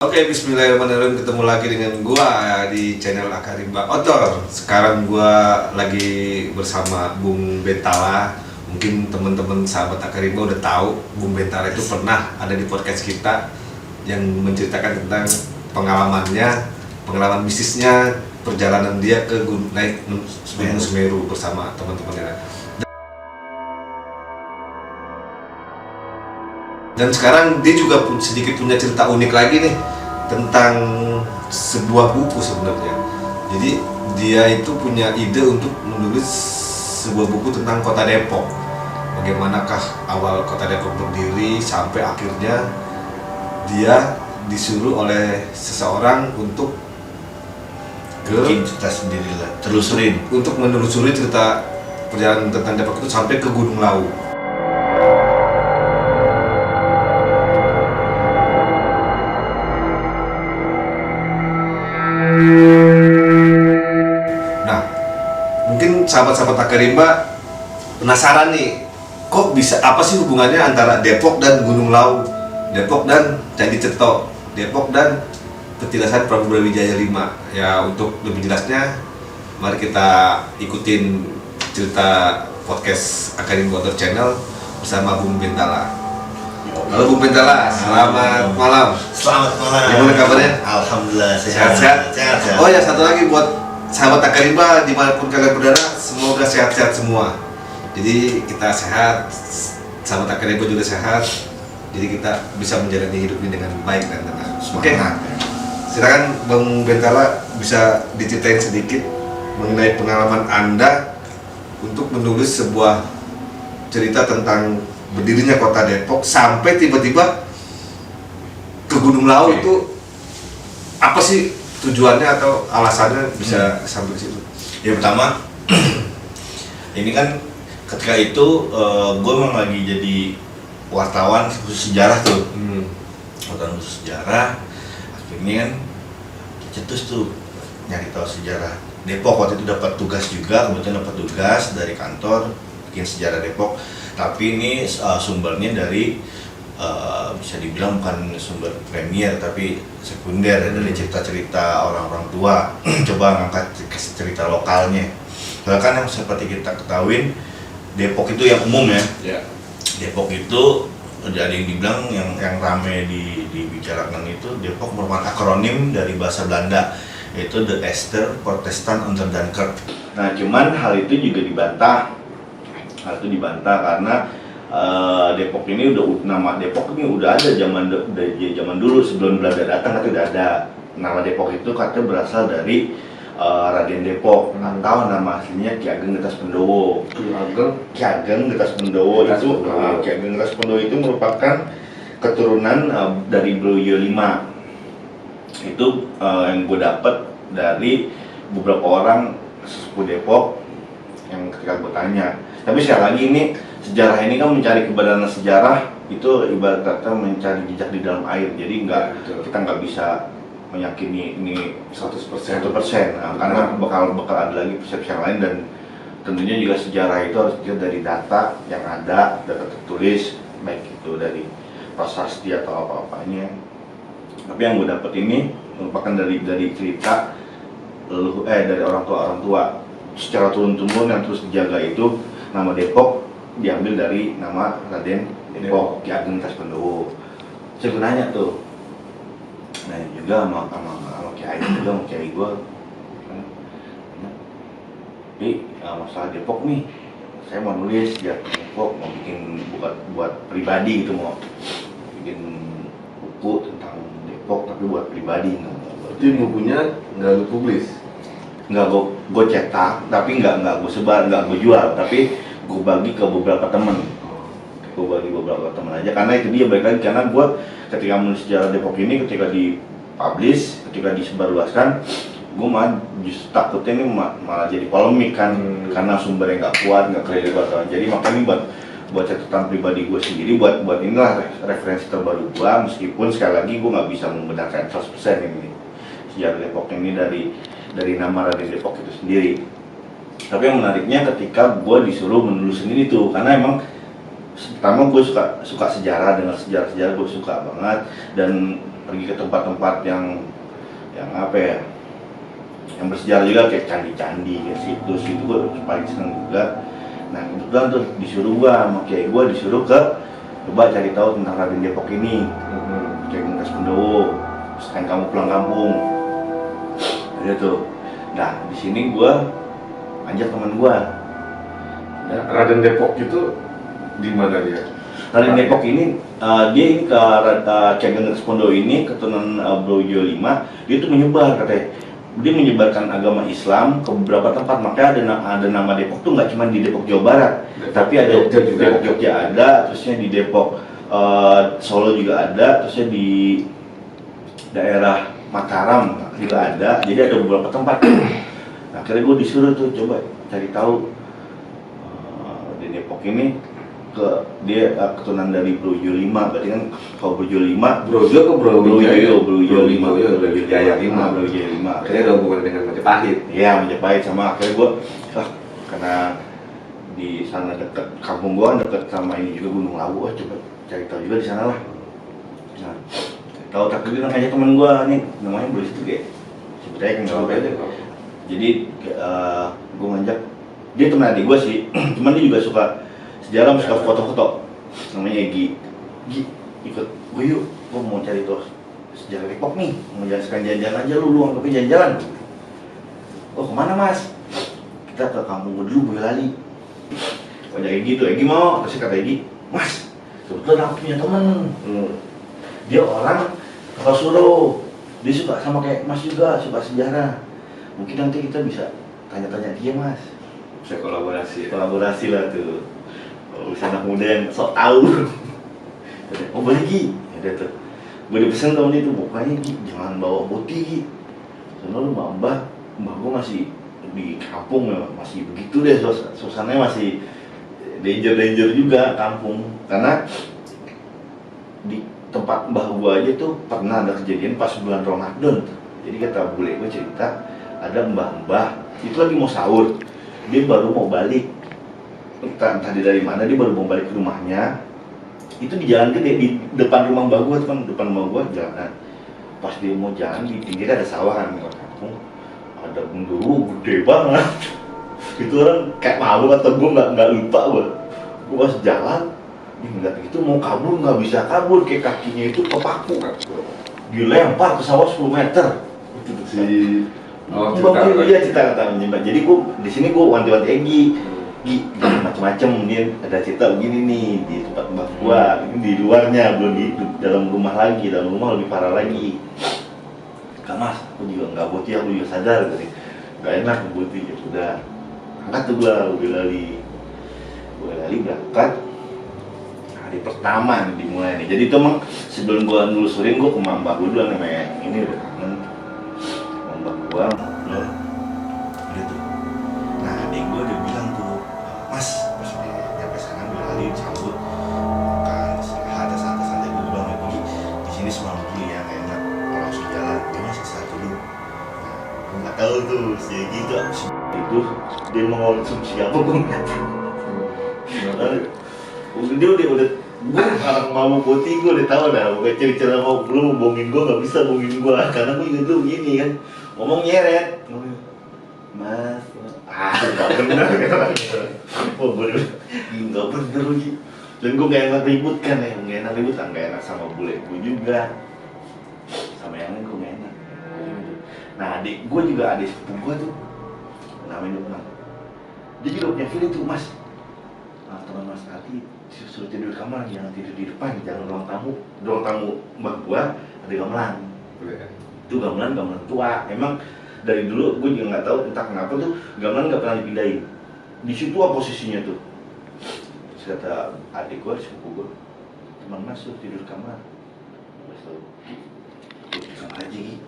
Oke, bismillahirrahmanirrahim. Ketemu lagi dengan gua di channel Akarimba Outdoor. Sekarang gua lagi bersama Bung Bentala. Mungkin teman-teman sahabat Akarimba udah tahu Bung Bentala itu pernah ada di podcast kita yang menceritakan tentang pengalaman bisnisnya, perjalanan dia ke naik Gunung Semeru bersama teman-temannya. Dan sekarang dia juga sedikit punya cerita unik lagi nih tentang sebuah buku sebenarnya. Jadi dia itu punya ide untuk menulis sebuah buku tentang kota Depok. Bagaimanakah awal kota Depok berdiri sampai akhirnya dia disuruh oleh seseorang untuk bikin cerita sendiri lah, telusurin. Untuk menelusuri cerita perjalanan tentang Depok itu sampai ke Gunung Lawu. Mungkin sahabat-sahabat Akarimba penasaran nih, kok bisa, apa sih hubungannya antara Depok dan Gunung Lawu, Depok dan Candi Ceto, Depok dan petilasan Prabu Brawijaya V. Ya, untuk lebih jelasnya mari kita ikutin cerita podcast Akarimba Outdoor Channel bersama Bung Bentala. Halo Bung Bentala, selamat malam. Selamat malam. Gimana kabarnya? Alhamdulillah sehat-sehat. Oh ya, satu lagi buat sahabat Akarimba dimanapun kalian berada, semoga sehat-sehat semua. Jadi kita sehat, sahabat Akarimba juga sehat. Jadi kita bisa menjalani hidup ini dengan baik dan tenang. Oke, silakan Bang Bentala bisa diceritain sedikit mengenai pengalaman Anda untuk menulis sebuah cerita tentang berdirinya kota Depok sampai tiba-tiba ke Gunung Lawu. Itu apa sih tujuannya atau alasannya bisa sampai ke situ? Ya, pertama ini kan ketika itu gue memang lagi jadi wartawan khusus sejarah tuh. Wartawan khusus sejarah, akhirnya kan cetus tuh nyari tahu sejarah Depok. Waktu itu dapat tugas juga, kebetulan dapat tugas dari kantor bikin sejarah Depok, tapi ini sumbernya dari bisa dibilang bukan sumber premier tapi sekunder, dari cerita-cerita orang-orang tua. Coba ngangkat cerita lokalnya. Soalnya kan yang seperti kita ketahuin, Depok itu yang umum ya. Depok itu ada yang dibilang yang rame dibicarakan itu, Depok merupakan akronim dari bahasa Belanda, yaitu The Ester Protestant Onder Dunkirk. Nah, cuman hal itu juga dibantah. Hal itu dibantah karena Depok ini nama Depok ini udah ada zaman dulu sebelum Belanda datang, itu udah ada. Nama Depok itu katanya berasal dari Raden Depok, atau nama aslinya Ki Ageng Getas Pendowo. Ki Ageng Getas Pendowo itu Ki Ageng Getas Pendowo itu merupakan keturunan dari Brawijaya V. Itu yang gue dapat dari beberapa orang sesepuh Depok yang ketika gue tanya. Tapi sekali lagi ini sejarah ini kan mencari kebenaran sejarah itu ibarat kata mencari jejak di dalam air. Jadi kita nggak bisa meyakini ini 100%. Nah, karena bakal ada lagi persepsi yang lain, dan tentunya juga sejarah itu harus dilihat dari data yang ada, data tertulis, baik itu dari prasasti atau apa-apanya. Tapi yang gue dapet ini merupakan dari cerita dari orang tua secara turun-temurun yang terus dijaga. Itu nama Depok diambil dari nama Raden Depok, Ki Ageng Getas Pendowo. Saya nanya tuh, nah juga sama Kiai juga, sama Kiai gue, masalah Depok nih, saya mau nulis ya Depok, mau bikin buat pribadi gitu, mau bikin buku tentang Depok tapi buat pribadi. Itu bukunya nggak lu publis? Nggak, gue cetak, tapi nggak gue sebar, nggak gue jual, tapi gue bagi ke beberapa temen. Gue bagi beberapa temen aja, karena itu dia balik lagi, karena gue ketika menulis sejarah Depok ini, ketika dipublish, ketika disebarluaskan, gue malah justru takutnya ini malah jadi polemik kan, karena sumbernya nggak kuat, nggak kredibel. Jadi makanya buat catatan pribadi gue sendiri, buat inilah referensi terbaru gue, meskipun sekali lagi gue nggak bisa membenarkan 100% ini sejarah Depok ini dari nama Raden Depok itu sendiri. Tapi yang menariknya ketika gue disuruh menulis sendiri tuh, karena emang pertama gue suka sejarah, dengan sejarah gue suka banget, dan pergi ke tempat-tempat yang apa ya, yang bersejarah juga, kayak candi-candi, kayak situs gitu, gue paling seneng juga. Nah kebetulan tuh disuruh gue sama kiai gue, disuruh coba cari tahu tentang Raden Depok ini, kayak Gengkas Pendowo, sekarang kamu pulang kampung, ada tuh. Nah di sini gue ajak teman gue. Raden Depok itu di mana dia? Raden Depok ini dia ini ke Ki Gengkas Pendowo ini keturunan Brojo V, dia tuh menyebar katanya. Dia menyebarkan agama Islam ke beberapa tempat, makanya ada nama Depok tuh nggak cuma di Depok Jawa Barat, tapi ada Depok Jogja ada, terusnya di Depok Solo juga ada, terusnya di daerah Mataram juga ada, jadi ada beberapa tempat. Nah, akhirnya gue disuruh tuh coba cari tahu di Depok ini dia keturunan dari Brojo V, berarti kan kalau Brojo V, Brojo ke Brojo V, Jaya V. Akhirnya ada hubungan dengan Majapahit. Iya, Majapahit. Sama akhirnya gue karena di sana dekat kampung gue, dekat sama ini juga Gunung Lawu, coba cari tahu juga di sana lah. Nah, tahu tak bilang aja temen gue nih, namanya Bro itu kayak sebenarnya kan nggak beda. Jadi gue ngajak, dia temen adik gue sih, cuman dia juga suka sejarah, suka foto-foto. Namanya Egi, ikut gue yuk, gue mau cari tahu sejarah Depok nih, mau jalan-jalan aja lu anggapnya jalan-jalan. Oh kemana mas? Kita ke kampung gue dulu, Boyolali. Wajah Egi tuh, Egi mau, terus kata Egi, mas, kebetulan aku punya temen, dia orang Kartosuro, dia suka sama kayak mas juga, suka sejarah. Mungkin nanti kita bisa tanya-tanya dia mas. Bisa kolaborasi. Kolaborasi lah tuh. Kalau bisa anak muda yang sok tahu. Oh boleh Gi, ya tuh. Gue dipesan tahun itu, pokoknya Gi, jangan bawa boti Gi. Soalnya lu mbah gue masih di kampung memang masih begitu deh, suasananya masih danger juga kampung. Karena di tempat mbah gue aja tuh pernah ada kejadian pas bulan Ramadan. Jadi kata bule gue cerita, ada mbah itu lagi mau sahur, dia baru mau balik, entah dari mana, dia baru mau balik ke rumahnya. Itu di jalan gede, di depan rumah mbak gue, kan depan rumah gue jalan. Pas dia mau jalan, di pinggir ada sawah kan, ada gundurwo gede banget. Itu orang kayak malu atau gue nggak lupa gue pas jalan, dia ngeliat gitu mau kabur nggak bisa kabur, kayak kakinya itu kepaku, dilempar ke sawah 10 meter. Itu Si cerita kata menjembak. Jadi gue di sini gue wanti-wanti Egi. Macam-macam, ini ada cerita begini nih di tempat mbak gua, ini di luarnya, belum di dalam rumah lagi, dalam rumah lebih parah lagi. Kak mas, aku juga nggak boti, aku juga sadar gitu, nggak enak boti, ya udah angkat tuh gua Boyolali berangkat hari pertama nih dimulai nih. Jadi itu emang sebelum gua nelusurin, gua ke mbak gua dulu namanya ini udah kangen mbak gua loh. Nah adik gua udah bilang tuh, mas, pas nyampe sana Boyolali cabut makan istirahat santai-santai, gue bilang lagi di sini semalam dulu ya, nggak enak kalau langsung jalan, dia masih satu dulu. Nah, gue nggak tahu tuh si gitu itu dia mau konsumsi apa, gue nggak tahu. Dia udah gue orang mau boti, gue udah tahu dah, pokoknya cewek-cewek mau belum bohongin gue, nggak bisa bohongin gue karena gue juga dulu gini kan, ngomong nyeret, mas, nggak bener kan? Oh bener, nggak bener lagi. Dan gue nggak enak ribut kan ya, nggak enak sama bule gue juga, sama yang lain gue nggak enak. Nah adik gue juga, adik sepupu gue tuh, namanya Lukman, dia juga punya feeling tuh mas. Teman mas Ati suruh tidur di kamar, jangan tidur di depan, jangan ruang tamu mbak gue ada gamelan. Itu gamelan tua, emang dari dulu gue juga nggak tahu entah kenapa tuh gamelan nggak pernah dipindahin. Di situ apa posisinya tuh? Terus kata adik gue, sepupu gue, teman mas tuh tidur kamar. Terus tahu, tidur aja Gi.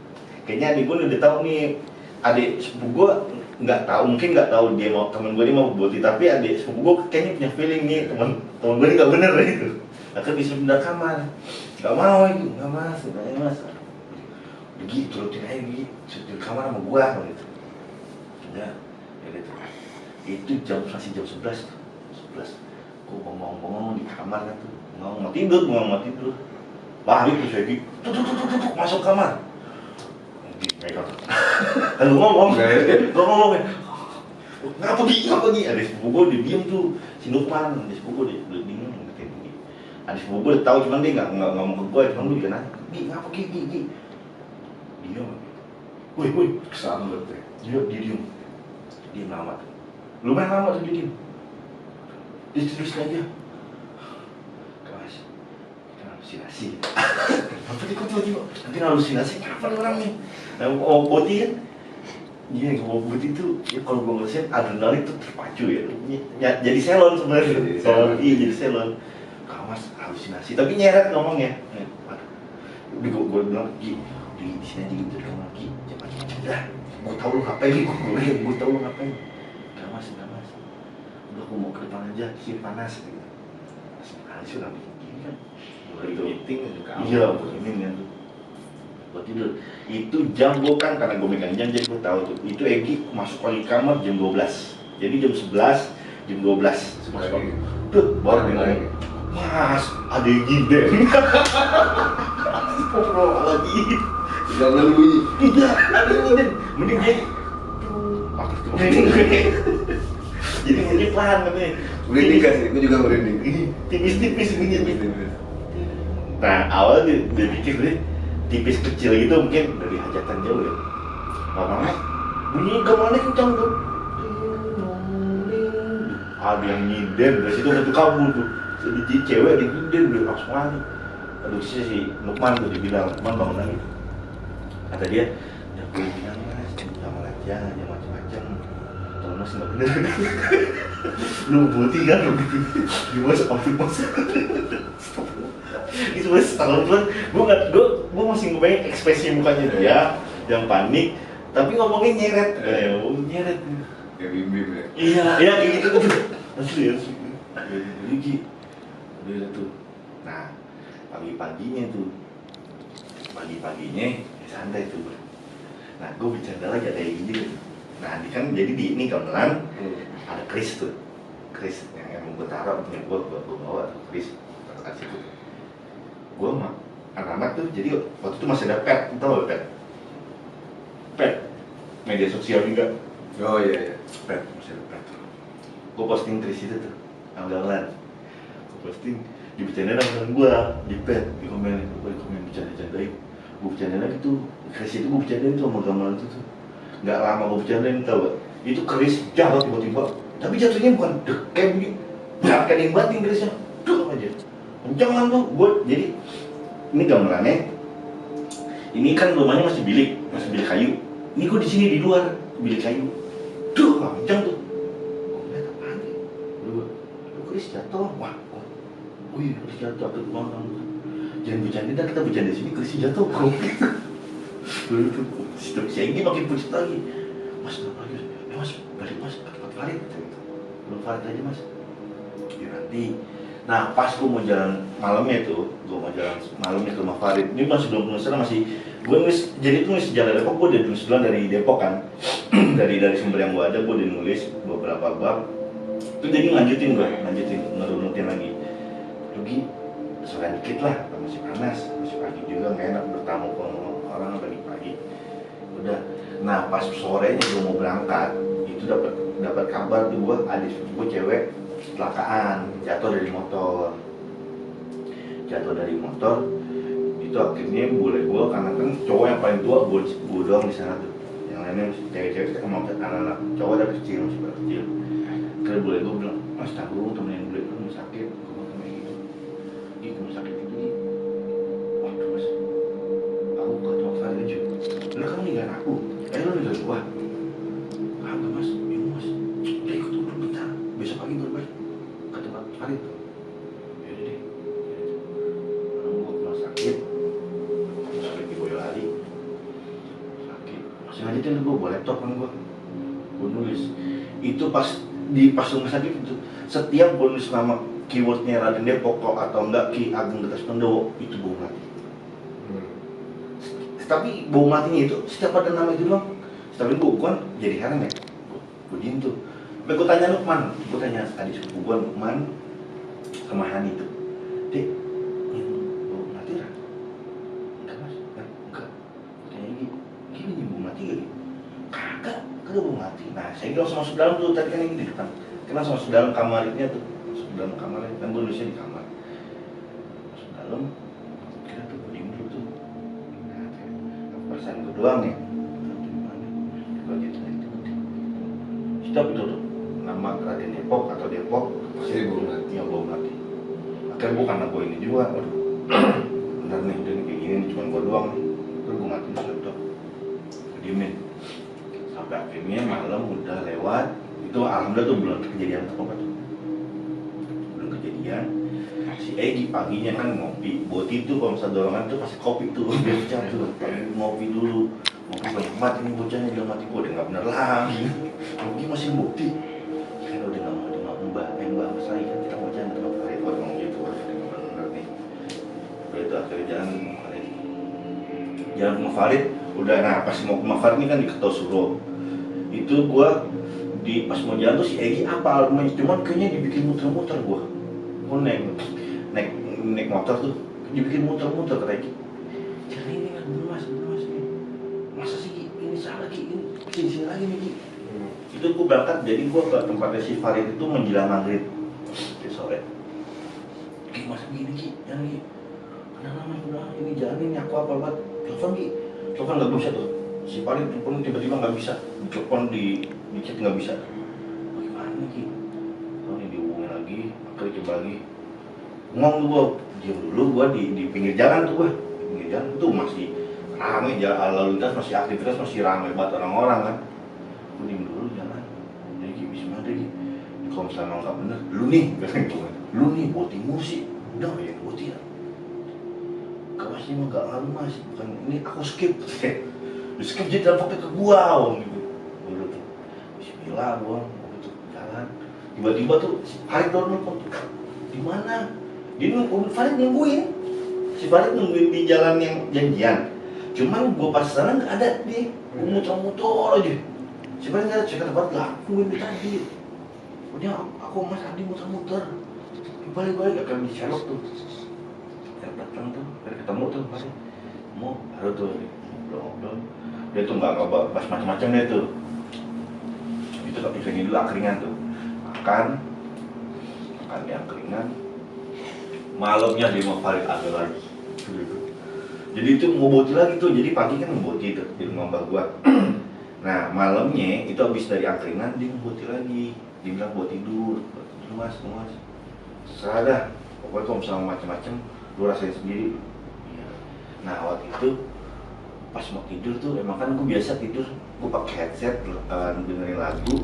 Kayaknya adik gue udah tahu nih, adik sepupu gue nggak tahu, mungkin nggak tahu dia mau temen gue ini mau boti, tapi adik sepupu gue kayaknya punya feeling nih temen gue ini nggak bener lah itu. Akhirnya disuruh pindah kamar, nggak mau itu, nggak mas. Gi, turutin aja Gi, di kamar sama gua gitu. Ya gitu. Itu masih jam 11. Gua bengong di kamar kan tuh. Mau tidur. balik terus lagi tuh masuk kamar. Megang. Kan gue ngomong, ngapa Gi? Ada sepupu gue dia diem tuh, si Lukman, ada sepupu gue dia bingung kayak gini. Ada sepupu gue tahu cuman dia nggak ngomong ke gue, cuman gue juga nanya, Gi ngapa Gi? Diem. Woi, Kesambet ya. dia diem lama tuh, lumayan lama tuh dia diem. Dia terus aja, kelas, kita halusinasi. Apa dia tiba-tiba, nanti halusinasi kapan orang nih? Nah, boti kan, iya boti itu, ya kalau gue ngeliat adrenalin tuh terpacu ya, jadi selon sebenarnya. Iya jadi selon. Kamas halusinasi, tapi nyeret ngomongnya. Udah gue bilang, Gi, di sini aja gitu, kamu lagi, cepat dah. Gue tahu lu ngapain, gue tahu lu ngapain. Kamas. Udah aku mau ke depan aja, kiri panas gitu. Panas udah begini kan. Lagi meeting Iya, begini kan tuh. Gue tidur. Itu jam gue kan, karena gue megang jam, jadi gue tahu tuh. Itu Egi masuk lagi kamar jam 12. Jadi jam 11, jam 12. Masuk lagi. Tuh, baru dia ngomong, Mas, ada yang gindeng. Astagfirullahaladzim. Jangan bunyi. Tidak, ada yang gindeng. Mending dia pakai tuh. Jadi mungkin pelan katanya. Merinding kan sih, gue juga merinding. Tipis-tipis bunyi. Nah, awalnya dia pikir deh, tipis kecil gitu mungkin dari hajatan jauh ya. Lama-lama bunyi gamelannya kencang tuh. Ada yang nyinden, dari situ udah tuh kabur tuh. Jadi cewek di nyinden, dia langsung lari. Aduh si Lukman tuh dibilang, Lukman bangun lagi. Kata dia, ya gue bilang mas, jangan aja, jangan macam-macam. Kalau mas nggak bener. Lu boti kan, gimana sepampir mas? Itu mas setahun bulan, gue masih ngebayang ekspresi mukanya dia yang panik, tapi ngomongnya nyeret, nyeret. Kayak bim-bim ya. Iya kayak gitu tuh. Asli. Jadi udah tuh. Nah, pagi-paginya santai tuh. Nah, gue bercanda lagi ada yang gini. Nah, ini kan jadi di ini gamelan ada Chris tuh. Chris yang emang gue taruh punya gue bawa tuh Chris taruh situ. Gue mah anak-anak tuh, jadi waktu itu masih ada pet, tau gak pet media sosial juga. Oh iya. Pet, masih ada pet. Gue posting Chris itu tuh, gamelan. Gue posting, dibercandain sama gue di pet, di komen bercanda-candain. Gue bercandain lagi tuh, Chris itu gue bercandain tuh sama gamelan itu tuh. Gak lama gue bercandain, tau gak? Itu Chris jatuh tiba-tiba, tapi jatuhnya bukan dek kayak begini, gak kayak yang batin Chrisnya, dek aja. Jangan tuh, gue jadi ini gamelannya. Ini kan rumahnya masih bilik kayu. Ini gue di sini di luar bilik kayu. Duh, kencang tuh. Gue ngeliat apaan nih? Lu Chris jatuh, wah, wih, Chris jatuh, aku ngomong. Jangan bercanda, kita bercanda di sini, Chris jatuh. Lalu tuh, si Egi makin pucat lagi. Mas, kenapa lagi? Mas, balik mas, ke tempat Farid. Belum Farid aja mas. Ya nanti. Nah, pas gue mau jalan malamnya tuh, ke rumah Farid. Ini masih belum penulisan, gue nulis, jadi itu nulis sejarah Depok, gue udah nulis duluan dari Depok kan. dari sumber yang gue ada, gue udah nulis beberapa bab. Itu jadi ngerunutin lagi. Rugi, sore dikit lah, masih panas, masih pagi juga, nggak enak bertamu ke orang pagi-pagi. Udah, nah pas sorenya gue mau berangkat, itu dapat kabar tuh gue, adik gue cewek kecelakaan, jatuh dari motor. Itu akhirnya bule gue, karena kan cowok yang paling tua gue doang di sana tuh, yang lainnya cewek-cewek sama anak-anak cowok tapi kecil, masih pada kecil. Karena bule gue bilang, mas tanggung temenin bule gue sakit, gue temenin gitu. Gue sakit ini, waduh mas, aku ke tempat Farid aja. Lah kamu ninggalin aku, lu ninggalin gua. Apa mas? Ya mas, udah ikut dulu bentar, besok pagi baru balik ke tempat Farid. Yaudah deh. Lalu gua pulang sakit di Boyolali. Sakit, masih ngajakin gua bawa laptop kan gua nulis. Itu pas rumah sakit itu, setiap gua nulis nama keywordnya Raden Depok atau enggak Ki Ageng Getas Pendowo, itu gua mati. Tapi bau matinya itu setiap ada nama itu doang. Tapi gue kan jadi heran ya. Gue diem tuh. Tapi gue tanya Lukman, gue tanya adik sepupu gue Lukman sama Hani tuh. Dek, yang bau mati lah. mati gak? Kagak belum mati. Nah saya langsung masuk dalam tuh, tadi kan ini di depan. Kita langsung masuk dalam kamarnya tuh, masuk dalam kamarnya, kan gue nulisnya di kamar. Masuk dalam, kira tuh gue diem dulu tuh. Nah, perasaan gue doang ya. Gue gitu aja. Stop itu tuh, nama Raden Depok atau Depok. Masih belum mati. Ya belum mati. Akhirnya gue karena gue ini juga, waduh. Bener nih, udah kayak gini, cuma gue doang nih. Terus gue matiin laptop, gue diemin. Sampai akhirnya malam udah lewat. Itu alhamdulillah tuh belum kejadian apa tuh. Belum kejadian. Si Egi paginya kan ngopi. Boti tuh kalau misalnya dorongan tuh pasti kopi tuh. Dia bicara tuh, ngopi dulu. Ngopi banyak mati nih bocahnya, bilang mati gue udah gak bener lagi. Ngopi masih bukti. Kan udah gak mbak saya kan kita bocah udah gak Farid. Wah ngomong gitu, udah gak bener nih. Udah itu akhirnya jalan ke Farid. Jalan ke Farid. Udah, nah pas mau ke Farid ini kan di Kertosuro. Itu gua di pas mau jalan tuh si Egi apal, cuman kayaknya dibikin muter-muter gua naik motor tuh dibikin muter-muter kata Egi. Jalan ini kan bener mas nih. Masa sih ini salah Ki, ini sini lagi nih Ki. Itu gua berangkat, jadi gua ke tempatnya si Farid itu menjelang maghrib di sore. Ki masa gini Ki, jangan Ki. Kenapa mas udah ini jalan ini aku apa banget. Telepon Ki, telepon nggak bisa tuh. Si Farid telepon tiba-tiba nggak bisa, telepon di chat nggak bisa. Bagaimana Ki? Kalau ini dihubungin lagi, akhirnya coba lagi. Ngomong gua, diam dulu gua di pinggir jalan tuh gua. Di pinggir jalan tuh masih ramai, lalu lintas masih aktivitas masih ramai banget orang-orang kan. Gua diam dulu jalan. Jadi Ki, bismillah deh Ki. Kalau misalnya nggak bener, lu nih bawa timur sih. Udah ya bawa ya. Kawasnya mah nggak ngaruh mas, bukan ini aku skip. Di skip jadi dampaknya ke gua, gitu. Udah tuh, bismillah gua, gitu jalan. Tiba-tiba tuh si Farid nelfon tuh, di mana? Dia Farid nungguin, si Farid nungguin di jalan yang janjian. Cuman gua pas sana nggak ada dia, gua muter-muter aja. Si Farid nggak ada, saya kata Farid lah, aku nungguin tadi. Udah aku mas Adi muter-muter, balik-balik akan di Sherlock tuh. Saya datang tuh, ketemu tuh Farid, mau baru tuh ngobrol. Dia tuh nggak bahas macam-macam deh tuh. Itu tapi ini dulu angkringan tuh, makan di angkringan. Malamnya dia mau Farid ada lagi. Jadi itu ngoboti lagi tuh. Jadi pagi kan ngoboti tuh di rumah mbak gua. Nah malamnya itu habis dari angkringan dia ngoboti lagi. Dia bilang buat tidur mas. Serah dah. Pokoknya kalau misalnya macam-macam lu rasain sendiri. Nah waktu itu pas mau tidur tuh emang kan gue biasa tidur gue pakai headset dengerin lagu.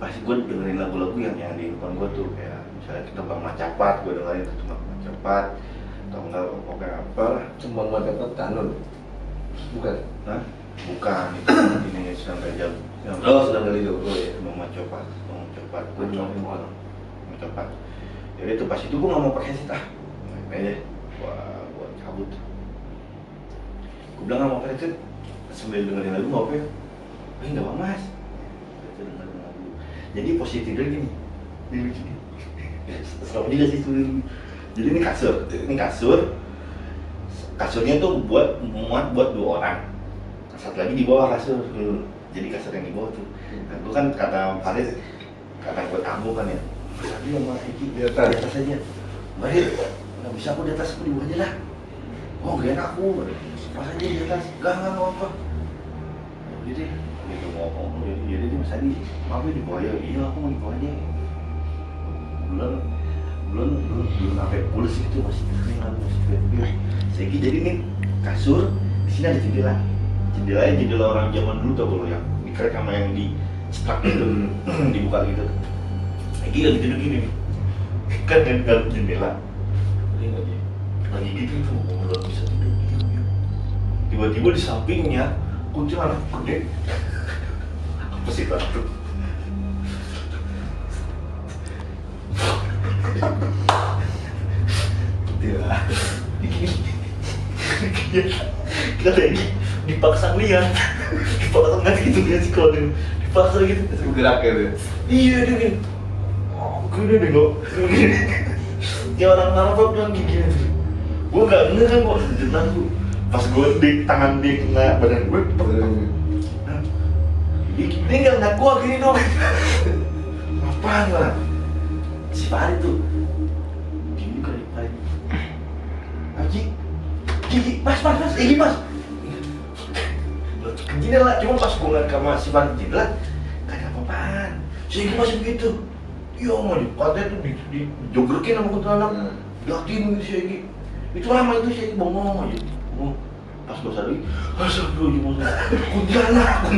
Pasti gue dengerin lagu-lagu yang di handphone gue tuh kayak misalnya Tembang Macapat, gue dengerin itu Tembang Macapat atau enggak pokoknya apa lah. Tembang Macapat Kanun bukan? Hah? Bukan, itu ini sedang jam. Sedang kali itu. Oh ya, Tembang Macapat gue Macapat. Jadi itu pas itu gue nggak mau pakai headset aja. Wah, gue cabut. Gue bilang nggak mau pakai headset sambil dengerin lagu nggak apa ya? Nggak apa mas. Dengerin lagu. Jadi posisi tidur gini. Selama juga sih sebenarnya. Jadi ini kasur. Kasurnya tuh muat buat 2 orang. Satu lagi di bawah kasur. Jadi kasur yang di bawah tuh. Nah, gue kan kata Farid, karena gue tamu kan ya. Tapi sama Eki di atas aja. Baik, nggak bisa aku di atas, aku di bawah aja lah. Oh gak enak aku, pas aja di atas. Gak apa. Jadi gitu ngomong, jadi Mas Adi, maaf ya di bawah ya. Iya aku mau di bawah aja. Belum sampai pulas gitu, masih keringan, masih bebek. Segi jadi nih kasur, di sini ada jendela. Jendela orang zaman dulu tau kalau yang dikerek sama yang di cetak gitu, dibuka gitu. Lagi duduk gini nih, kan dalam jendela. Lagi gitu tuh, belum bisa tidur. Tiba-tiba di sampingnya kuntilanak gede. Apa sih batu? Kita lagi dipaksa lihat, dipaksa nggak gitu dia sih kalau dipaksa gitu. Gerak ya. Iya dia gini. Oh, gini deh lo. Dia orang Arab bilang gini. Gue nggak ngerti kan kok sejenak tuh. Pas gue di tangan dia kena badan gue, Dia nggak ngeliat gua gini dong. Apaan lah? Si Farid tuh. Gini kali Farid. Haji, gigi, mas, gigi mas. Jendela, cuma pas gua ngeliat sama si Farid jendela, gak ada apa-apaan. Si Gigi masih begitu. Iya mau katanya tuh dijogrekin sama kuntilanak. Dakin gitu si Gigi. Itu lama itu si Gigi bongong aja. Pas gua sadar lagi, astagfirullah, kuntilanak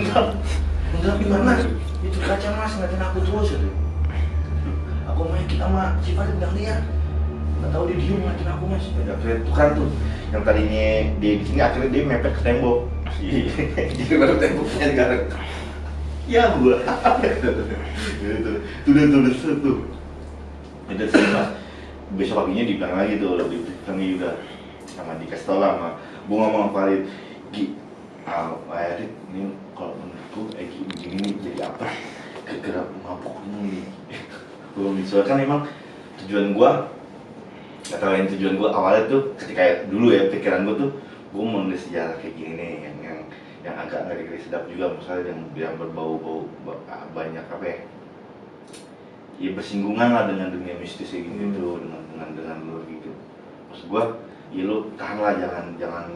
di mana? Itu kaca mas ngeliatin aku terus ya. Aku main sama si Farid nggak lihat. Nggak tahu dia diem ngeliatin aku mas. Ya akhirnya tukeran tuh. Yang tadinya dia di sini akhirnya dia mepet ke tembok. Jadi baru temboknya digarek. Ya gua. Gitu. Tuh. Itu sih mas. Besok paginya dibilang lagi tuh, dibilang juga sama dikasih tau lah sama gua ngomong sama Farid, Gi, Farid ini kalau menurutku Egi begini nih jadi apa? Gerak mabuk ini. Belum disesuaikan emang tujuan gua, gak tau yang tujuan gua awalnya tuh ketika dulu ya pikiran gua tuh gua mau nulis sejarah kayak gini nih yang agak ngeri-ngeri sedap juga, misalnya yang berbau-bau banyak apa ya bersinggungan lah dengan dunia mistis kayak gitu, dengan luar gitu. Maksud gua ya lu tahan lah, jangan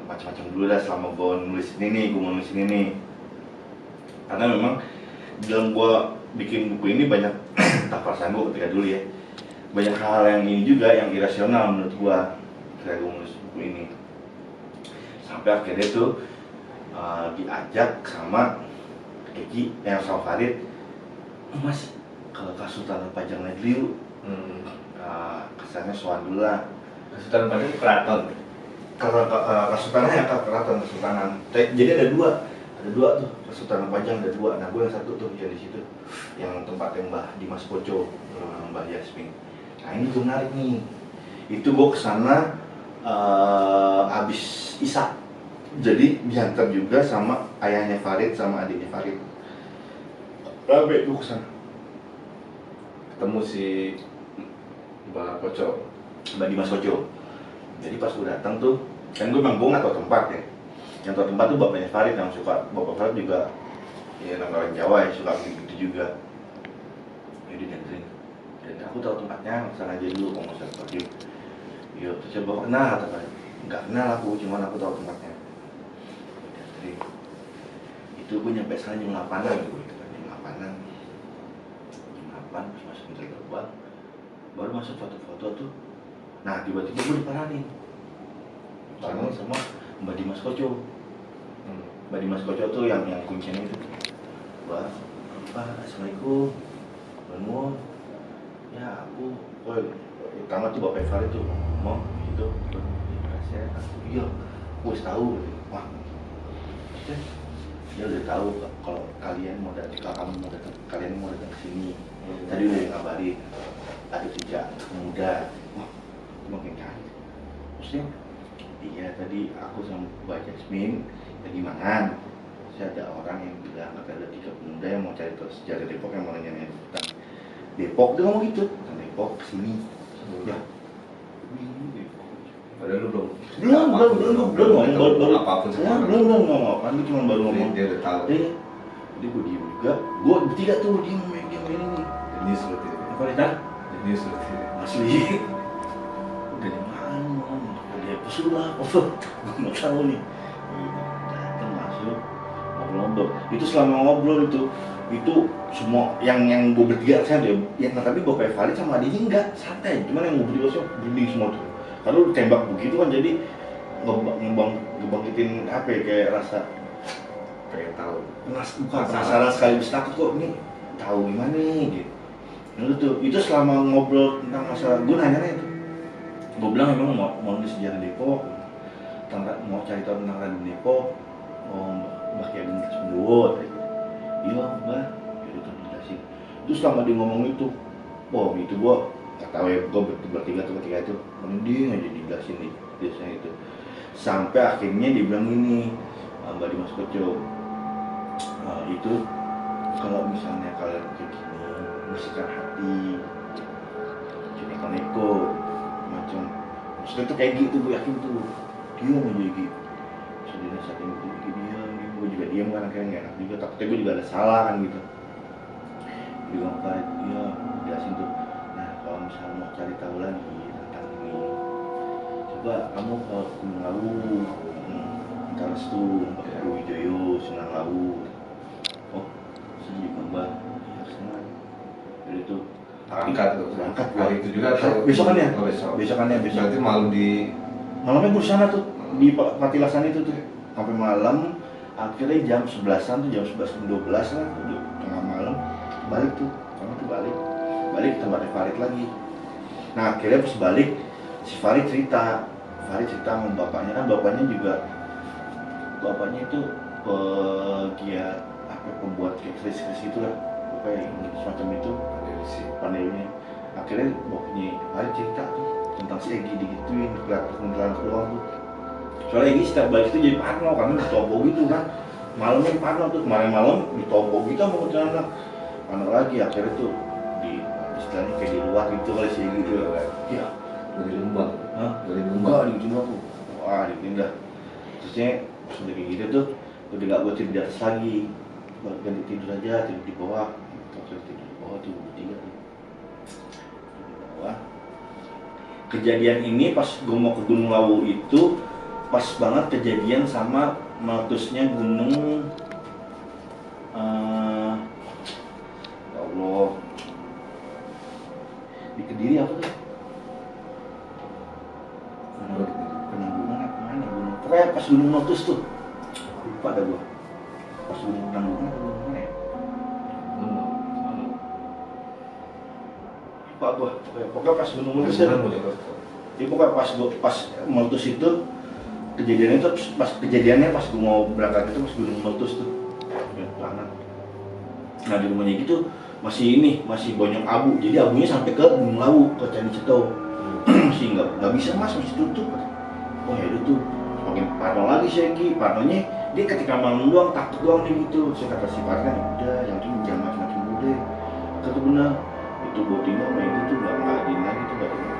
macam-macam dulu dah selama gue nulis ini nih, gue mau nulis ini nih. Karena memang dalam gue bikin buku ini banyak tak perasaan gue ketika dulu ya, banyak hal yang ini juga yang irasional menurut gue ketika gue nulis buku ini. Sampai akhirnya tuh diajak sama Egi yang sama Farid, mas kalau Kesultanan Pajang Negeri yuk, kesannya soal dulu lah. Kesultanan Pajang itu keraton. Kalau Kesultanan ya Kesultanan. Jadi ada dua tuh Kesultanan Pajang ada dua. Nah gue yang satu tuh yang di situ, yang tempatnya Mbah Dimas Koco, Mbah Yasmin. Nah ini gue menarik nih. Itu gue kesana abis Isa. Jadi diantar juga sama ayahnya Farid sama adiknya Farid. Rabe gue kesana. Ketemu si Mbah Koco, Mbak Dimas Koco. Jadi pas gue datang tuh, kan gue memang nggak tahu tempat ya. Yang tahu tempat tuh bapaknya Farid yang suka, bapak Farid juga ya nama orang Jawa ya suka gitu juga. Jadi dianterin. Dan aku tahu tempatnya, kesana aja dulu kalau nggak usah yuk. Yuk, terus saya bawa kenal kata Farid. Nggak kenal aku, cuman aku tahu tempatnya. Dianterin. Itu gue nyampe sana jam 8-an gitu, jam 8-an. Jam 8 pas masuk pintu gerbang, baru masuk foto-foto tuh. Nah tiba-tiba gue diparanin sama Mbak Dimas Koco. Mbak Dimas Koco tuh yang kuncinya itu. Mbak, assalamualaikum, Mbak. Ya aku, pertama tuh Bapak Farid tuh, mau itu, saya, iya, gue tahu, wah, dia udah tahu kalau kalian mau datang, kalian mau datang ke sini. Tadi udah ngabarin, ada 3 pemuda. Wah, makin kaget. Maksudnya, iya tadi aku sama Mbak Jasmine lagi mangan. Saya ada orang yang bilang ada 3 pemuda yang mau cari tahu sejarah Depok, yang mau nanya tentang Depok. Dia ngomong gitu, tentang Depok kesini. Ya, padahal lu belum belum apapun ya, belum ngomong apa, dia cuma baru ngomong. Dia udah tahu. Jadi gue diem juga, gue bertiga tuh diem main ini. Ini seperti itu. Apa nih? Ini seperti itu. Asli. Udah di mana? Dia pesul lah, gue nggak tahu nih. Datang masuk, ngobrol. Itu selama ngobrol itu semua yang gue bertiga saya deh. Yang tapi Bapak Farid sama adiknya enggak santai, cuman yang gue bertiga sih berunding semua tuh. Kalau tembak begitu kan jadi ngebangkitin apa ya, kayak rasa Pengen tahu. penasaran sekaligus takut kok ini tahu gimana nih gitu. Nah, itu selama ngobrol tentang masalah gue nanya itu, gue bilang emang mau nulis sejarah Depok, mau cari tahu tentang Raden Depok, Mbak Kiai Ageng Sundowo, iya Mbak, itu jelasin. Terus selama dia ngomong itu, itu gue nggak tahu ya, gue bertiga itu mending aja dijelasin nih biasanya itu. Sampai akhirnya dia bilang ini, Mbak Dimas Koco, itu kalau misalnya kalian kayak gini, bersihkan hati, jangan neko macam, maksudnya tuh kayak gitu, gue yakin tuh dia mau jadi gitu. Sedih saat ini gue diam, gue juga diem kan, akhirnya nggak enak juga, takutnya gue juga ada salah kan gitu. Jadi gue Farid, iya jelasin tuh, nah kalau misalnya mau cari tahu lagi tentang ini, coba kamu ke Gunung Lawu, ntar restu Mbak Heru Wijoyo, Sunan Lawu. Oh, sini juga Mbak, iya senang. Jadi itu Berangkat tuh. berangkat Hari itu juga atau besokannya, Oh, besok. besokannya besok. Berarti malam di Malamnya gue sana tuh di Patilasan itu tuh sampai malam, akhirnya jam 11-an tuh, jam 11-12 lah, udah tengah malam balik tuh, kamu tuh balik ke tempatnya Farid lagi. Nah akhirnya pas balik si Farid cerita sama bapaknya, kan bapaknya itu pegiat apa, pembuat kayak keris itu lah, pokoknya semacam itu panelnya. Akhirnya bapaknya Farid cerita tuh tentang si Egi digituin, kelihatan keluar tuh. Soalnya Egi setiap balik itu jadi parno, karena ditombok gitu kan. Malamnya parno tuh, kemarin malam ditombok gitu sama kuntilanak. Parno lagi, akhirnya tuh di istilahnya kayak di luar gitu kali si Egi gitu kan. Iya, dari Lembang. hah? Dari Enggak, di ujung aku. Wah, dipindah. Terusnya sudah kayak gitu tuh, udah gak gue tidur di atas lagi. Ganti tidur aja, tidur di bawah. Terus tidur di bawah tuh, bertiga tuh. Tidur di bawah. Kejadian ini pas gue mau ke Gunung Lawu itu pas banget kejadian sama meletusnya gunung ya Allah, di Kediri apa tuh? Penanggungan apa mana gunung? Pokoknya pas gunung meletus tuh, lupa dah gue. Pas gunung penanggungan apa gunung mana ya? Lupa gue. Pokoknya pas gunung meletus ya. Jadi pokoknya pas meletus itu kejadiannya pas gue mau berangkat itu pas gunung meletus tuh, ya, panas. Nah di rumahnya gitu masih banyak abu, jadi abunya sampai ke Gunung Lawu, ke Candi Ceto. Masih nggak bisa mas, masih tutup. Oh ya itu tuh semakin parno lagi sih Egi, parnonya dia ketika malam doang, takut doang nih gitu. Saya kata si Farkan, udah yang itu jangan macam-macam dulu deh. Kata benar, itu botinya sama itu tuh nggak adil lagi tuh, nggak ada tuh.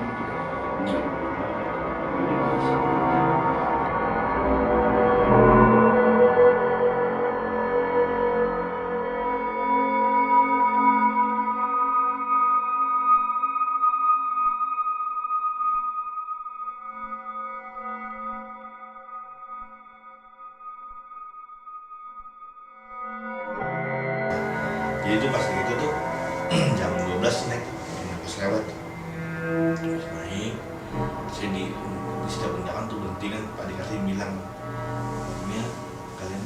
Jadi itu pas gitu tuh jam 12 naik, pas lewat terus naik, terus di setiap undangan tuh berhenti kan, Pak dikasih bilang ini kalian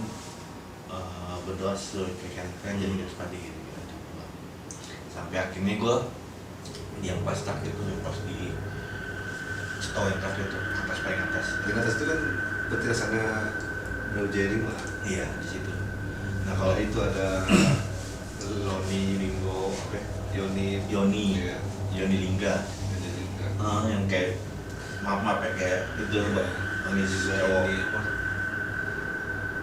berdoa sesuai kalian jadi garis padi gitu kan. Sampai akhirnya gue yang pas terakhir tuh, yang pas di Ceto yang terakhir tuh, atas paling atas. Di atas itu kan petilasannya Meujeri mah. Iya di situ. Nah kalau itu ada Loni Linggo, apa ya? Yoni Iya. Yoni Lingga. Yang kayak maaf ya, kayak itu Mbak ini cowok Ini apa?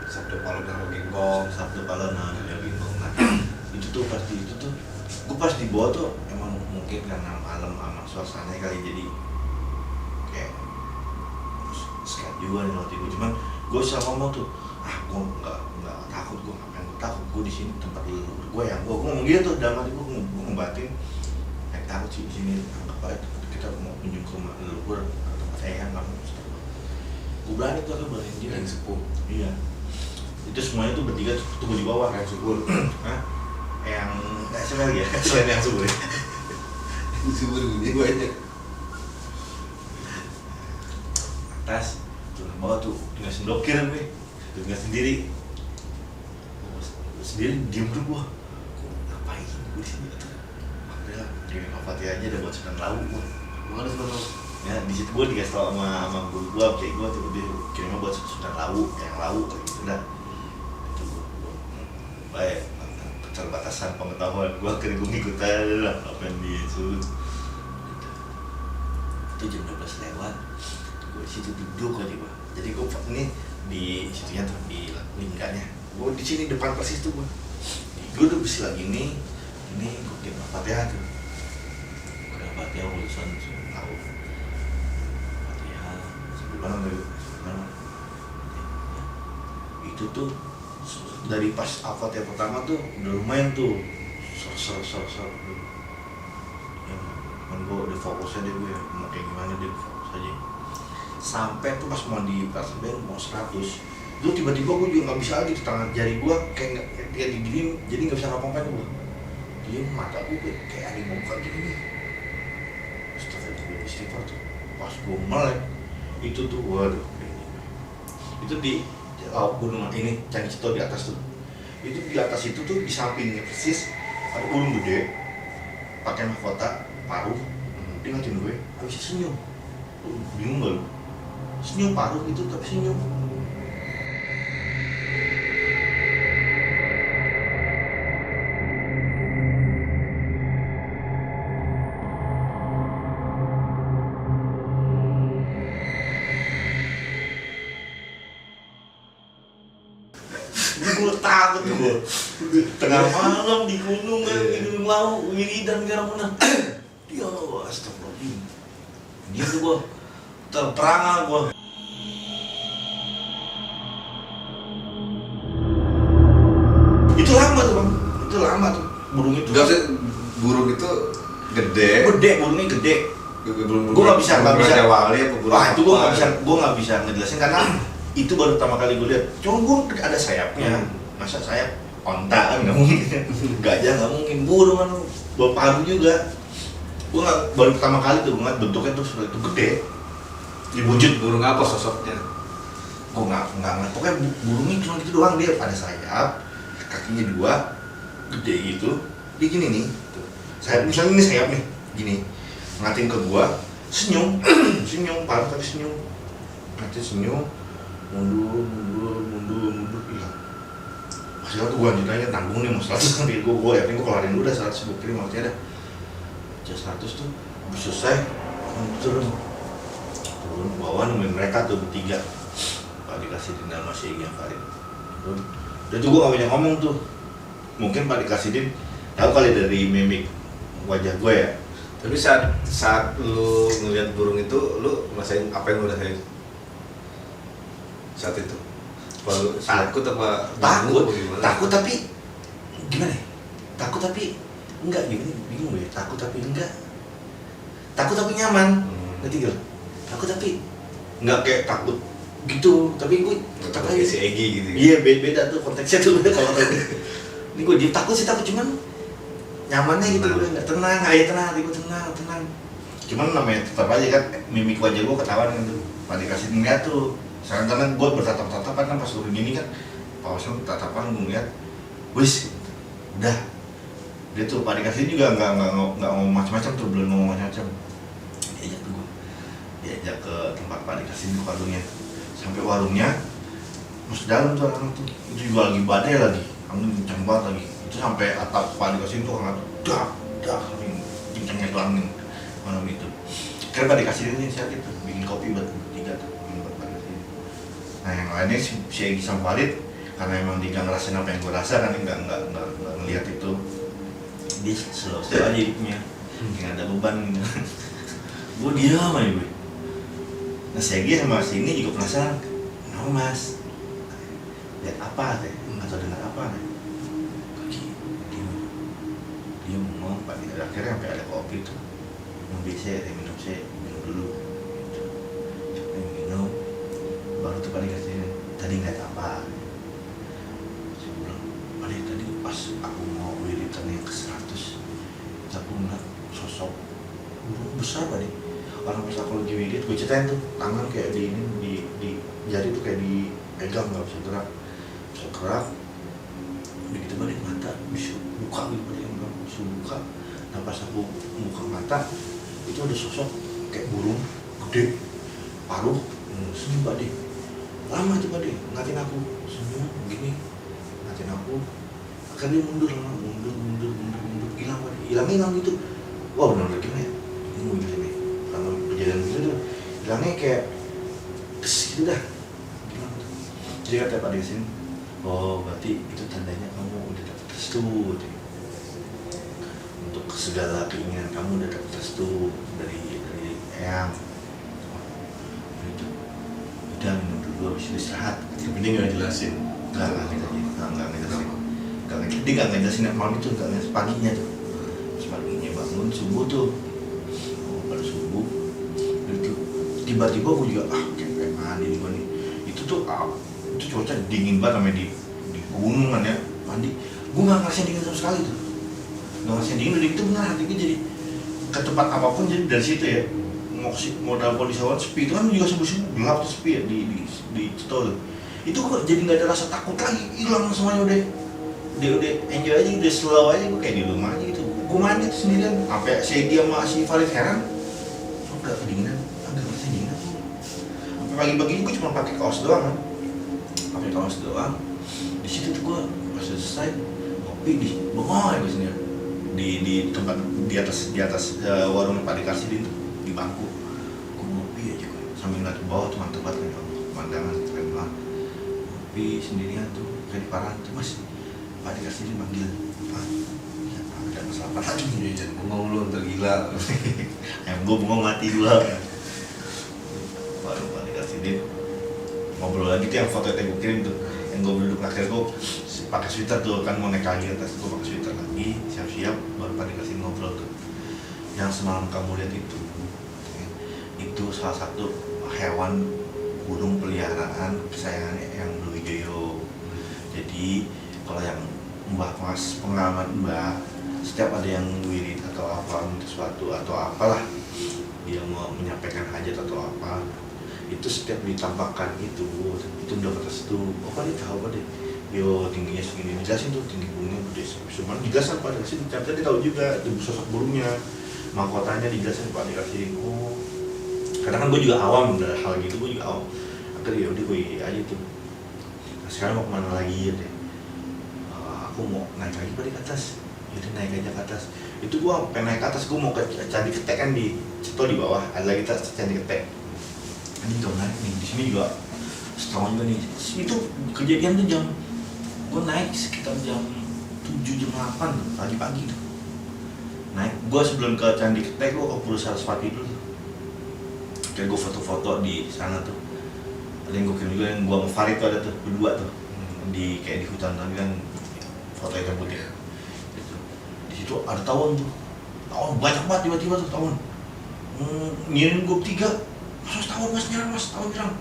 Sabtu Palon Haro Ginggong. Sabtu Palon yang bingung. Nah itu tuh gue pas di bawah tuh emang mungkin karena malam sama suasananya kali, jadi kayak scared juga nih waktu itu. Cuman gue selalu ngomong tuh, gue nggak takut, gue ngapain gue takut, gue di sini tempat leluhur gue yang gue ngomong gitu dalam hati gue ngebatin, takut sih di sini, anggap aja kita mau kunjung ke rumah leluhur atau tempat eyang nggak mau. Gue berani tuh, kan berani dia Yang sepuh. iya, itu semuanya tuh bertiga tunggu di bawah. Yang subur. Hah? Yang nggak selain ya, selain yang subur. Subur bunyi. Gue aja atas turun ke bawah tuh tinggal sendokir gue, tinggal sendiri diem tuh gue ngapain gue di sini tuh. Alhamdulillah kirim Al-Fatihah aja udah buat Sunan Lawu gue. Mana Sunan Lawu? Ya di situ gue dikasih tau sama guru gue, kayak gue tuh dia kirimnya buat Sunan Lawu, yang Lawu kayak gitu dah. Itu gue baik keterbatasan pengetahuan gue, akhirnya gue ngikut aja lah apa yang dia suruh. Itu jam 12 lewat, gue di situ duduk aja gue. Jadi gue ini di situnya tuh di lingkarnya, gue di sini depan persis tuh gue. Gue tuh bisa lagi ini gue kirim Al-Fatihah tuh. Al-Fatihah urusan tahu. Al-Fatihah sebulan dari itu tuh dari pas akad yang pertama tuh udah lumayan tuh ser ya kan gue udah fokus aja gue mau kayak gimana dia fokus aja sampai tuh pas mau di persen mau 100 itu tiba-tiba gue juga nggak bisa lagi di tangan jari gue kayak digini jadi nggak bisa ngapa-ngapain gue dia mata gue kayak ada yang mau buka gini nih istighfar tuh pas gue melek itu tuh waduh itu di gunung ini Candi Cito di atas tuh itu di atas itu tuh di sampingnya persis ada burung gede pakai mahkota paruh dia ngatin gue habis senyum bingung gak lu senyum paruh itu tapi senyum gue takut tuh gue tengah malam di gunung kan di gunung Lawu wiridan garang menang ya astagfirullahaladzim dia tuh gue terperangah gue itu lama tuh bang itu lama tuh burung itu Enggak sih, burung itu gede burungnya gede gue nggak bisa wali apa burung itu gue nggak bisa ngejelasin karena itu baru pertama kali gue lihat cuma gue ada sayapnya masa sayap onta kan nggak mungkin gajah nggak mungkin burung kan berparuh juga gue nggak baru pertama kali tuh ngeliat bentuknya tuh seperti itu gede wujud burung apa sosoknya gue nggak pokoknya burungnya cuma gitu doang dia ada sayap kakinya 2 gede gitu dia gini nih tuh. Sayap misalnya ini sayap nih gini ngatin ke gua senyum senyum parah tapi senyum nanti senyum mundur hilang hasilnya tuh gua lanjutannya tanggung nih mau 100 kan gua yakin gua kelarin dulu dah 100 bukti maksudnya dah just 100 tuh habis selesai turun bawah nemuin mereka tuh bertiga Pak dikasih dendam masih yang Farid turun dan tuh gue gak banyak ngomong tuh mungkin Pak Dikasidin tahu kali dari mimik wajah gue ya tapi saat lu ngeliat burung itu lu ngerasain apa yang lu rasain saat itu kalau takut apa takut tapi gimana ya takut tapi enggak gini bingung gue takut tapi enggak takut tapi nyaman ngerti gak takut tapi enggak kayak takut gitu tapi gue tetap kayak si Egi gitu iya beda tuh konteksnya tuh kalau tadi ini gue dia takut sih takut cuman nyamannya gitu gue nggak tenang ayo tenang gue tenang cuman namanya tetap aja kan mimik wajah gue ketahuan kan tuh Pak dikasih ngeliat tuh sekarang kan gue bertatap-tatapan kan pas turun gini kan pausnya tatapan gue ngeliat wis udah dia tuh Pak dikasih juga nggak ngomong macam-macam tuh belum ngomong macam-macam diajak tuh gue diajak ke tempat Pak dikasih di warungnya sampai warungnya masuk dalam tuh anak tuh itu juga lagi badai lagi angin kencang banget lagi itu sampai atap Pak dikasih tuh hangat dak kencangnya tuh angin malam itu karena Pak dikasih ini siapa itu bikin kopi buat 3 tuh buat Pak dikasih nah yang lainnya si Egi sama Farid karena emang dia nggak ngerasain apa yang gue rasa kan nggak ngelihat itu dia slow aja hidupnya nggak ada beban gitu gue diam aja gue nah si Egi sama si ini juga penasaran kenapa mas lihat apa teh atau dengar apa teh pergi dia ngomong Pak akhirnya sampai ada kopi tuh mau bisa minum dulu minum baru tuh Pak dikasih tadi ngeliat apa saya bilang Pak tadi pas aku mau wiritan yang ke 100 aku ngeliat sosok burung besar Pak orang pas aku lagi wirid gue ceritain tuh tangan kayak di ini di jari tuh kayak dipegang nggak bisa gerak begitu balik mata bisa buka gitu bisa buka nah pas aku buka mata itu ada sosok kayak burung gede paruh senyum Pak lama tuh Pak ngatin aku senyum begini ngatin aku akhirnya mundur hilang Pak hilang gitu wah benar gimana ya ini mau gila nih kalau kejadian gitu tuh hilangnya kayak gitu dah gimana tuh jadi kata Pak sini oh berarti itu tandanya kamu udah dapat restu untuk segala keinginan kamu udah dapat restu dari Eyang itu udah minum dulu habis itu istirahat yang penting nggak jelasin nggak gitu aja dia nggak ngejelasin malam itu, nggak ngejelasin paginya tuh. Terus paginya bangun subuh tuh, baru subuh itu tiba-tiba gue juga kayak pengen mandi nih. Itu tuh itu cuaca dingin banget namanya di gunung kan ya, mandi gue nggak ngerasain dingin sama sekali tuh, nggak ngerasain dingin. Udah itu benar hati gue jadi ke tempat apapun, jadi dari situ ya mau dalam kondisi awan sepi itu kan juga subuh-subuh gelap tuh, sepi ya di Cito tuh. Itu kok jadi nggak ada rasa takut lagi, hilang semuanya. Udah enjoy aja, udah slow aja, gue kayak di rumah aja gitu. Gue mandi tuh sendirian, sampai si dia sama si Farid heran, agak kedinginan, agak ngerasa dingin. Sampai pagi-pagi gue cuma pakai kaos doang kan, pakai kaos doang. Di situ tuh gue pas selesai ngopi di bengong ya gue sendirian di tempat di atas warung Pak Dikasih itu di bangku. Gue ngopi aja gue sambil ngeliat ke bawah tuh, mantep banget kan pemandangan keren banget. Ngopi sendirian tuh kayak di Paran tuh, Mas Pak Dikasih manggil, Pak ya ada masalah apa lagi nih? Jangan bengong lu, ntar gila. Ayam gue bengong mati dua. Baru Pak Dikasih dia ngobrol lagi tuh, yang foto yang gue kirim tuh, yang gue duduk akhirnya gue pakai sweater tuh kan, mau naik lagi atas, gue pakai sweater lagi, siap-siap. Baru Pak Dikasih ngobrol tuh, yang semalam kamu lihat itu salah satu hewan burung peliharaan kesayangannya yang Blue Wijoyo. Jadi kalau yang Mbak Mas, pengalaman Mbak, setiap ada yang wirid atau apa, sesuatu atau apalah, dia mau menyampaikan hajat atau apa, itu setiap ditampakkan itu udah atas tuh, oh Pak dia tahu Pak deh, yo tingginya segini, dijelasin tuh tinggi burungnya gede, cuman dijelasin Pak dikasih, ternyata dia tahu juga itu sosok burungnya, mahkotanya dijelasin Pak dikasih. Oh, kadang kan gue juga awam dari hal gitu, gue juga awam. Akhirnya ya udah gue aja tuh. Nah, sekarang mau kemana lagi ya deh? Aku mau naik lagi Pak di atas, jadi naik aja ke atas. Itu gue pengen naik ke atas, gue mau ke Candi Ketek kan di Cito di bawah, ada lagi Candi Ketek. Ini udah naik nih, di sini juga setahun juga nih. Itu kejadian tuh gue naik sekitar jam 7 jam 8 tuh, pagi-pagi tuh. Naik, gue sebelum ke Candi Ketek gue ke Pura Saraswati dulu. Kayak gue foto-foto di sana tuh. Ada yang gue kirim juga, yang gue sama Farid tuh ada tuh, berdua tuh. Di kayak di hutan tadi kan, foto hitam putih. Gitu. Di situ ada tawon tuh. Tawon banyak banget tiba-tiba tuh tawon. Ngirim gue 3. Mas tawon mas nyerang mas, tawon nyerang.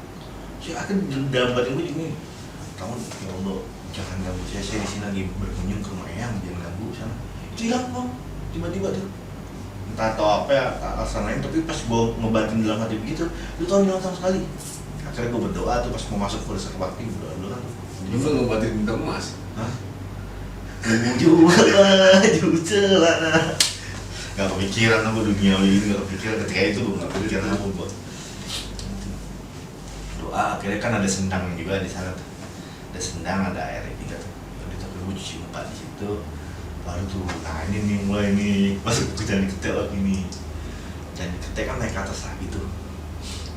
Saya akan dalam batin gue gini. Tawon, ya Allah, jangan ganggu saya di sini lagi berkunjung ke rumah Eyang, jangan ganggu sana. Itu hilang kok, tiba-tiba tuh. Entah tau apa ya alasan lain, tapi pas gue ngebatin dalam hati begitu, itu tawon hilang sama sekali. Akhirnya gue berdoa tuh pas mau masuk ke desa bakti, berdoa dulu kan tuh. Lu kan ngobatin bintang emas. Hah? Jual lah. Gak kepikiran apa dunia ini, gak kepikiran ketika itu gue gak kepikiran apa buat doa. Akhirnya kan ada sendang juga di sana tuh, ada sendang, ada air juga tuh. Jadi tapi gue cuci muka di situ, baru tuh nah ini nih mulai nih masuk ke Candi Ketek lagi nih. Candi Ketek kan naik ke atas lagi tuh.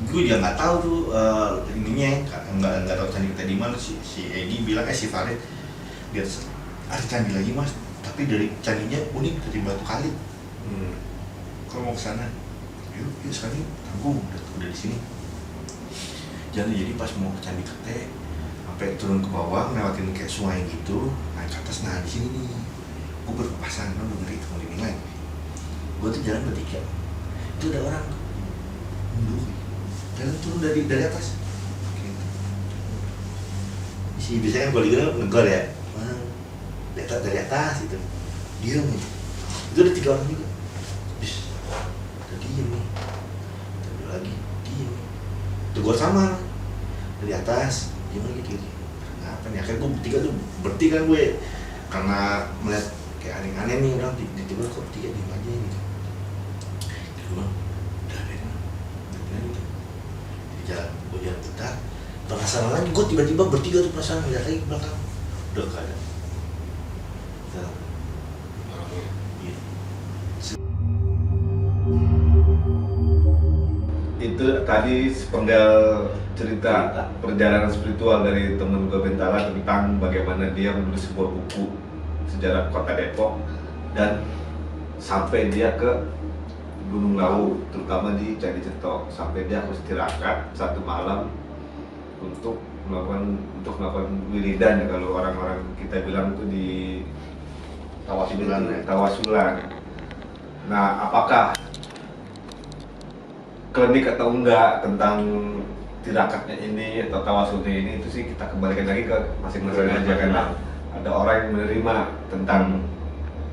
Gue juga nggak tahu tuh ininya, nggak tahu Candi Ketek di mana. Si Edi bilang si Farid di atas ada candi lagi mas, tapi dari candinya unik dari batu kali. Kalau mau kesana, yuk sekarang tanggung udah di sini. Jadi pas mau ke Candi Ketek, sampai turun ke bawah, ngelewatin kayak sungai gitu, naik ke atas. Nah di sini nih, gue berpasangan, lo udah ngeri mau dinilai. Gue tuh jalan bertiga, itu ada orang mundur, jalan turun dari atas. Si biasanya kan kalau digini negor ya, dari atas itu, diem nih. Itu ada 3 orang juga. Udah diem nih, terus lagi diem. Tegur sama dari atas, diem lagi diem. Kenapa nih? Akhirnya gue bertiga kan gue, karena melihat kayak aneh-aneh nih orang ditegur kok bertiga diem aja gitu. Jadi gue bilang, udah gitu. Jadi gue jalan putar, penasaran lagi. Gue tiba-tiba bertiga tuh penasaran ngeliat lagi ke belakang, udah gak ada. Itu tadi sepenggal cerita perjalanan spiritual dari temen gue Bentala tentang bagaimana dia menulis sebuah buku sejarah kota Depok dan sampai dia ke Gunung Lawu, terutama di Candi Cetok. Sampai dia harus istirahat 1 malam untuk melakukan wiridan ya, kalau orang-orang kita bilang itu di Tawasulan ya. Tawasulan. Nah, apakah klinik atau enggak tentang tirakatnya ini atau tawasulnya ini, itu sih kita kembalikan lagi ke masing-masing aja, karena ada orang yang menerima tentang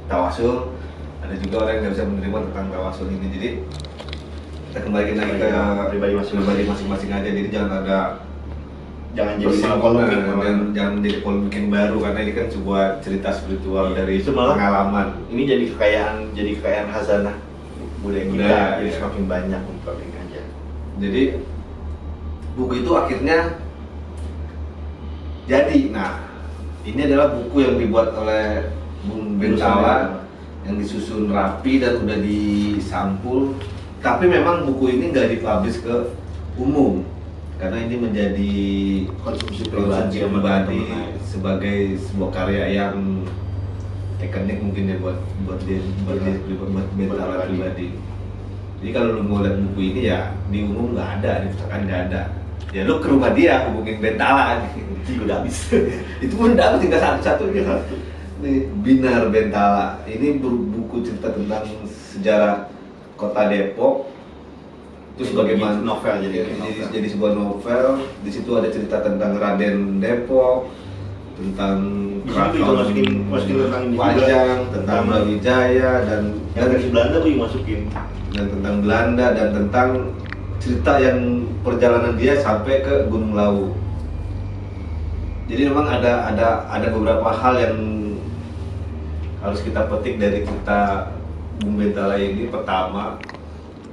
tawasul, ada juga orang yang nggak bisa menerima tentang tawasul ini. Jadi kita kembalikan lagi ke Pribadi masing-masing aja. Jadi jangan Jangan jadi bersinggungan polemik. dan jangan menjadi polemik yang baru, karena ini kan sebuah cerita spiritual dari Itu malah pengalaman. Ini jadi kekayaan khazanah budaya kita, Budaya, jadi ya. semakin banyak publik aja. Jadi buku itu akhirnya jadi. Nah, ini adalah buku yang dibuat oleh Bung Bentala, yang disusun rapi dan udah disampul. Tapi memang buku ini nggak dipublish ke umum, karena ini menjadi Konsumsi konsumsi sama pribadi teman-teman. sebagai sebuah karya yang ikonik mungkin ya buat Bentala pribadi. Jadi kalau lu mau lihat buku ini ya di umum nggak ada, di pustakaan nggak ada. Ya lu ke rumah dia hubungin Bentala, Itu udah habis. itu pun dapat tinggal satu ya. Ini Binar Bentala. Ini buku cerita tentang sejarah kota Depok. Terus bagaimana novel jadi sebuah novel. Di situ ada cerita tentang Raden Depok, tentang Di situ juga masukin tentang ini juga. Pajang, tentang Tentang- Brawijaya dan Yang dari Belanda tuh dimasukin. dan tentang Belanda dan tentang cerita yang perjalanan dia sampai ke Gunung Lawu. Jadi memang ada beberapa hal yang harus kita petik dari cerita Bung Bentala ini. Pertama,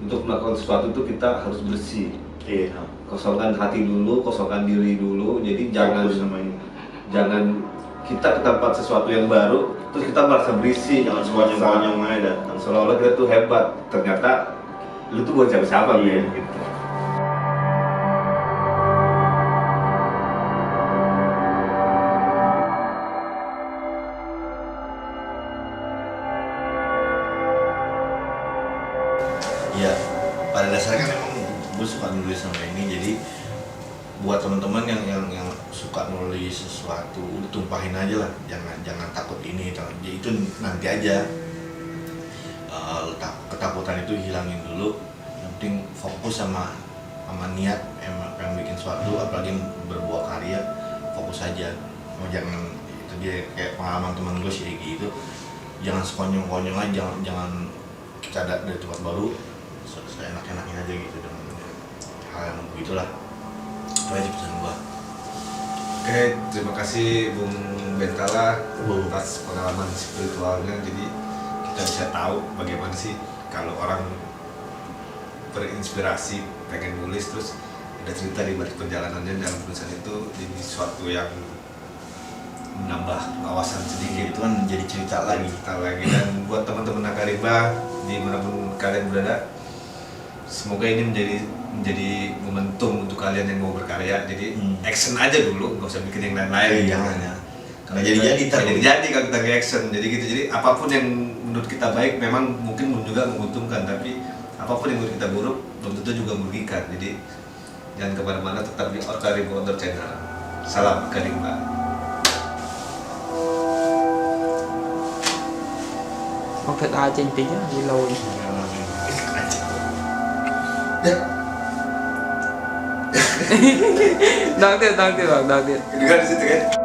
untuk melakukan sesuatu itu kita harus bersih, Iya. kosongkan hati dulu, kosongkan diri dulu. Jadi jangan Fokus sama ini. kita ke tempat sesuatu yang baru terus kita merasa berisi, Jangan sekonyong-konyong aja datang. seolah-olah kita tuh hebat, ternyata lu tuh bukan siapa-siapa. Iya. gitu. Iya, pada dasarnya kan emang gue suka nulis sama ini, jadi buat teman-teman yang suka nulis sesuatu, udah tumpahin aja lah, jangan takut ini, jadi itu nanti aja. Ketakutan itu hilangin dulu, yang penting fokus sama niat emang pengen bikin sesuatu, apalagi berbuat karya, fokus aja. Jangan itu dia kayak pengalaman teman gue sih kayak gitu, jangan sekonyong-konyong aja, jangan kita dari tempat baru seenak-enaknya aja gitu dengan hal yang begitulah. Itu aja pesan gua. Oke, terima kasih Bung Bentala Bung. atas pengalaman spiritualnya. Jadi kita bisa tahu bagaimana sih kalau orang berinspirasi pengen nulis, terus ada cerita di balik perjalanannya dalam tulisan itu, jadi sesuatu yang menambah wawasan sedikit. Itu kan jadi cerita lagi. Dan buat teman-teman Akarimba dimanapun kalian berada, semoga ini menjadi momentum untuk kalian yang mau berkarya. Jadi action aja dulu, nggak usah bikin yang lain-lain. Jangan ya. Kalau Jadi jadi kalau kita nge action, jadi gitu. Jadi apapun yang menurut kita baik, memang mungkin juga menguntungkan, tapi apapun yang menurut kita buruk belum tentu juga merugikan. Jadi jangan kemana-mana, tetap di Akarimba Outdoor Channel. Salam Akarimba. Một thật ai trên tí á, đi lôi. Đáng tiếc, đáng tiếc, đáng tiếc. Dengar di situ kan?